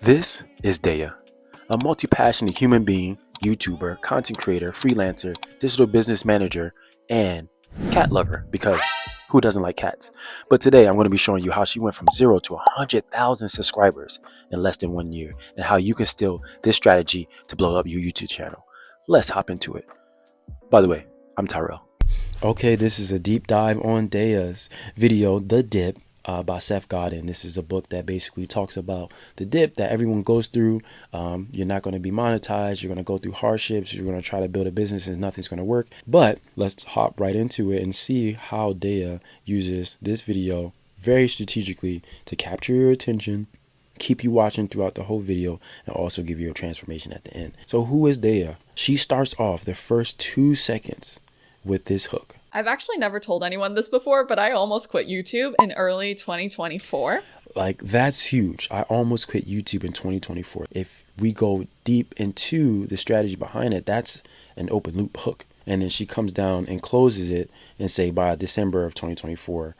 This is Deya, a multi-passionate human being, YouTuber, content creator, freelancer, digital business manager, and cat lover, because who doesn't like cats? But today I'm going to be showing you how she went from 0 to 100,000 subscribers in less than 1 year, and how you can steal this strategy to blow up your YouTube channel. Let's hop into it. By the way, I'm Tyrell. Okay, this is a deep dive on Deya's video, The Dip, by Seth Godin. This is a book that basically talks about the dip that everyone goes through. You're not going to be monetized. You're going to go through hardships. You're going to try to build a business and nothing's going to work. But let's hop right into it and see how Deya uses this video very strategically to capture your attention, keep you watching throughout the whole video, and also give you a transformation at the end. So who is Deya? She starts off the first 2 seconds with this hook. I've actually never told anyone this before, but I almost quit YouTube in early 2024. Like, that's huge. I almost quit YouTube in 2024. If we go deep into the strategy behind it, that's an open loop hook. And then she comes down and closes it and say by December of 2024,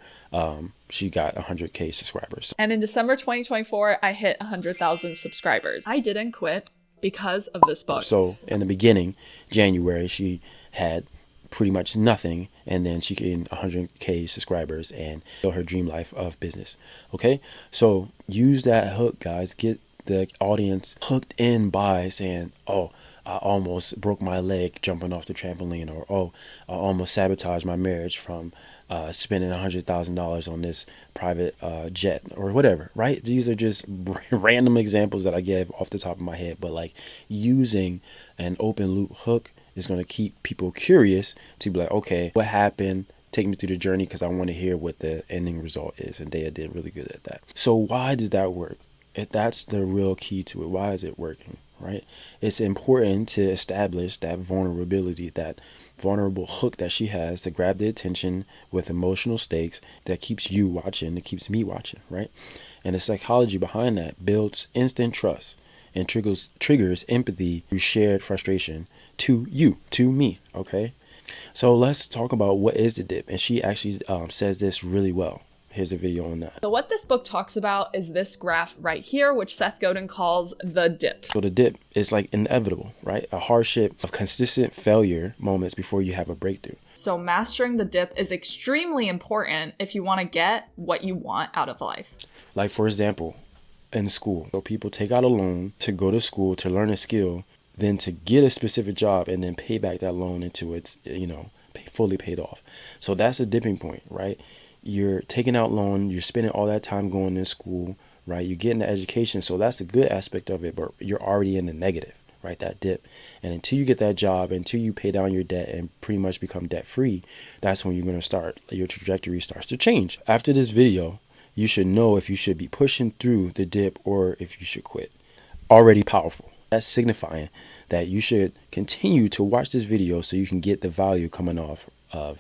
she got 100K subscribers. And in December 2024, I hit 100,000 subscribers. I didn't quit because of this book. So in the beginning, January, she had pretty much nothing, and then she gained 100K subscribers and built her dream life of business. Okay, so use that hook, guys. Get the audience hooked in by saying, oh, I almost broke my leg jumping off the trampoline, or oh, I almost sabotaged my marriage from spending $100,000 on this private jet, or whatever, right? These are just random examples that I gave off the top of my head, but like, using an open loop hook is going to keep people curious to be like, okay, what happened? Take me through the journey, because I want to hear what the ending result is. And Deya did really good at that. So why did that work? If that's the real key to it, why is it working, right? It's important to establish that vulnerability, that vulnerable hook that she has to grab the attention with emotional stakes that keeps you watching, that keeps me watching, right? And the psychology behind that builds instant trust and triggers empathy through shared frustration to you, to me. Okay, so let's talk about what is the dip. And she actually says this really well. Here's a video on that. So what this book talks about is this graph right here, which Seth Godin calls the dip. So the dip is like inevitable, right? A hardship of consistent failure moments before you have a breakthrough. So mastering the dip is extremely important if you want to get what you want out of life. Like, for example, in school, so people take out a loan to go to school to learn a skill, then to get a specific job, and then pay back that loan until it's, fully paid off. So that's a dipping point, right? You're taking out loan, you're spending all that time going to school, right? You're getting the education. So that's a good aspect of it, but you're already in the negative, right? That dip. And until you get that job, until you pay down your debt and pretty much become debt free, that's when you're going to start, your trajectory starts to change. After this video, you should know if you should be pushing through the dip or if you should quit. Already powerful. That's signifying that you should continue to watch this video so you can get the value coming off of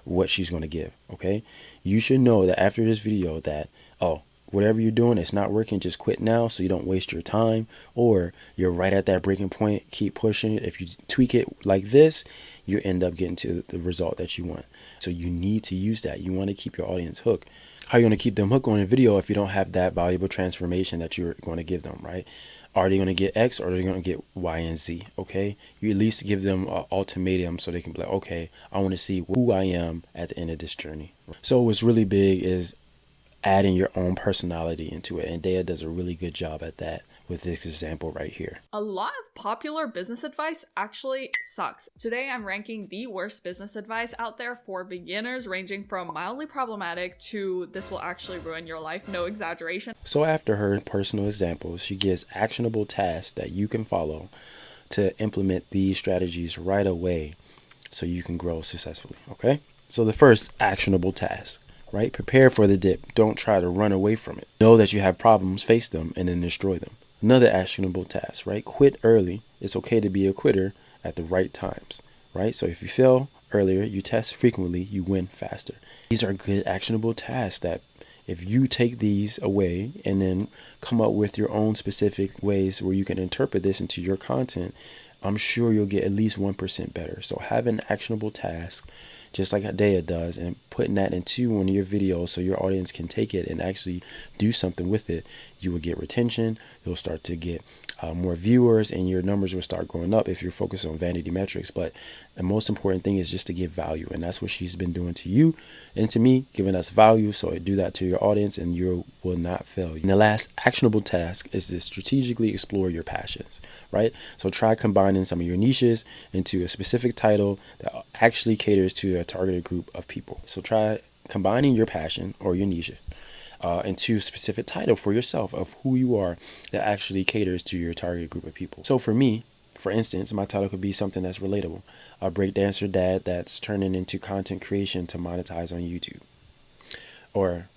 what she's going to give. Okay, you should know that after this video that, oh, whatever you're doing, it's not working, just quit now so you don't waste your time, or you're right at that breaking point, keep pushing. If you tweak it like this, you end up getting to the result that you want. So you need to use that. You want to keep your audience hooked. How are you going to keep them hooked on a video if you don't have that valuable transformation that you're going to give them, right? Are they going to get X, or are they going to get Y and Z? Okay, you at least give them an ultimatum so they can be like, okay, I want to see who I am at the end of this journey. So what's really big is adding your own personality into it, and Deya does a really good job at that with this example right here. A lot of popular business advice actually sucks. Today I'm ranking the worst business advice out there for beginners, ranging from mildly problematic to this will actually ruin your life, no exaggeration. So after her personal examples, she gives actionable tasks that you can follow to implement these strategies right away so you can grow successfully. Okay, so the first actionable task, right? Prepare for the dip. Don't try to run away from it. Know that you have problems, face them, and then destroy them. Another actionable task, right? Quit early. It's okay to be a quitter at the right times, right? So if you fail earlier, you test frequently, you win faster. These are good actionable tasks that if you take these away and then come up with your own specific ways where you can interpret this into your content, I'm sure you'll get at least 1% better. So have an actionable task, just like Deya does, and put putting that into one of your videos so your audience can take it and actually do something with it, you will get retention. You'll start to get more viewers, and your numbers will start going up if you're focused on vanity metrics. But the most important thing is just to give value, and that's what she's been doing to you and to me, giving us value. So do that to your audience and you will not fail. And the last actionable task is to strategically explore your passions, right? So try combining some of your niches into a specific title that actually caters to a targeted group of people. So try combining your passion or your niche into a specific title for yourself of who you are that actually caters to your target group of people. So for me, for instance, my title could be something that's relatable. A breakdancer dad that's turning into content creation to monetize on YouTube. Or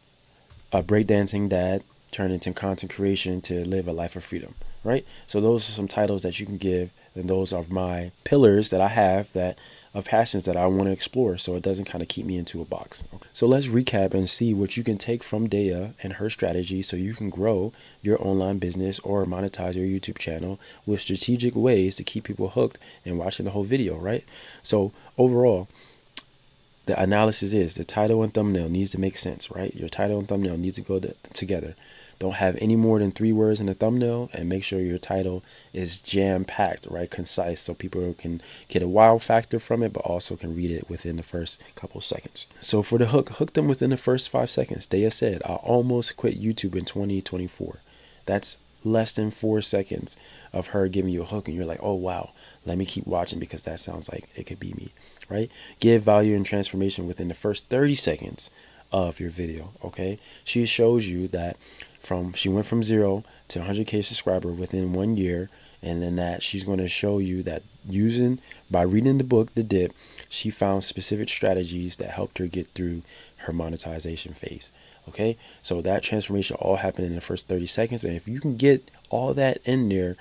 a breakdancing dad turning into content creation to live a life of freedom, right? So those are some titles that you can give, and those are my pillars that I have that of passions that I want to explore, so it doesn't kind of keep me into a box. Okay. So let's recap and see what you can take from Deya and her strategy so you can grow your online business or monetize your YouTube channel with strategic ways to keep people hooked and watching the whole video, right? So overall, the analysis is the title and thumbnail needs to make sense, right? Your title and thumbnail needs to go together. Don't have any more than 3 words in the thumbnail, and make sure your title is jam-packed, right? Concise, so people can get a wow factor from it, but also can read it within the first couple seconds. So for the hook them within the first 5 seconds. Deya said, I almost quit YouTube in 2024. That's less than 4 seconds of her giving you a hook, and you're like, oh wow, let me keep watching because that sounds like it could be me, right? Give value and transformation within the first 30 seconds of your video. Okay, she shows you that she went from 0 to 100K subscriber within 1 year, and then that she's going to show you that by reading the book The Dip, she found specific strategies that helped her get through her monetization phase. Okay, so that transformation all happened in the first 30 seconds, and if you can get all that in there,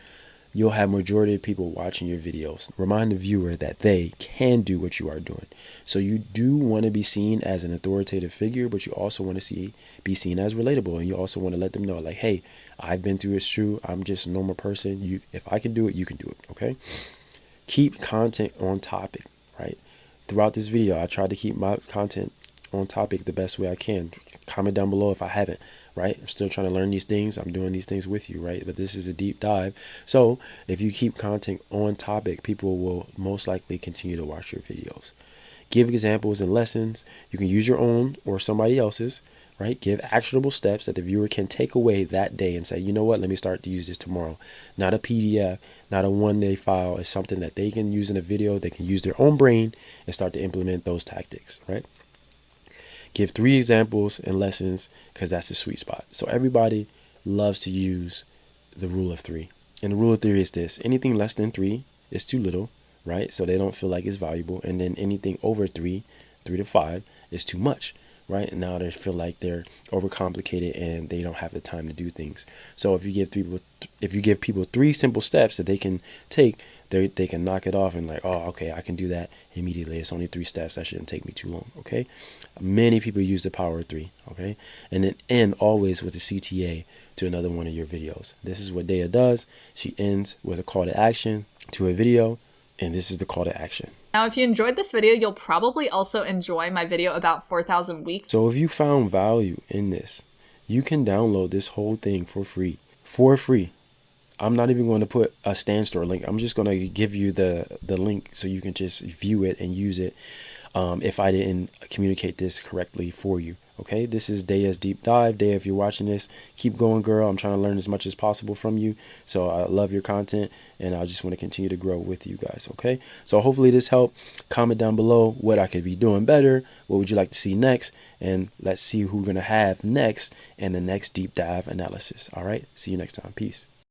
you'll have majority of people watching your videos. Remind the viewer that they can do what you are doing. So you do want to be seen as an authoritative figure, but you also want to be seen as relatable, and you also want to let them know, like, hey, I've been through it's true. I'm just a normal person. If I can do it, you can do it. Okay. Keep content on topic, right? Throughout this video, I tried to keep my content on topic the best way I can. Comment down below if I haven't, right? I'm still trying to learn these things. I'm doing these things with you, right? But this is a deep dive. So if you keep content on topic, people will most likely continue to watch your videos. Give examples and lessons. You can use your own or somebody else's, right? Give actionable steps that the viewer can take away that day and say, you know what, let me start to use this tomorrow. Not a PDF, not a one-day file. It's something that they can use in a video. They can use their own brain and start to implement those tactics, right? Give 3 examples and lessons, because that's the sweet spot. So everybody loves to use the rule of 3. And the rule of 3 is this: anything less than 3 is too little, right? So they don't feel like it's valuable. And then anything over 3 to 5 is too much, right? And now they feel like they're overcomplicated and they don't have the time to do things. So if you give people 3 simple steps that they can take, they can knock it off and like, oh, okay, I can do that immediately. It's only 3 steps. That shouldn't take me too long. Okay. Many people use the power of 3. Okay. And then end always with a CTA to another one of your videos. This is what Deya does. She ends with a call to action to a video. And this is the call to action. Now, if you enjoyed this video, you'll probably also enjoy my video about 4,000 weeks. So if you found value in this, you can download this whole thing for free. For free. I'm not even going to put a Stan Store link. I'm just going to give you the link so you can just view it and use it if I didn't communicate this correctly for you. Okay, this is Deya's Deep Dive. Deya, if you're watching this, keep going, girl. I'm trying to learn as much as possible from you. So I love your content, and I just want to continue to grow with you guys. Okay, so hopefully this helped. Comment down below what I could be doing better. What would you like to see next? And let's see who we're going to have next in the next deep dive analysis. All right, see you next time. Peace.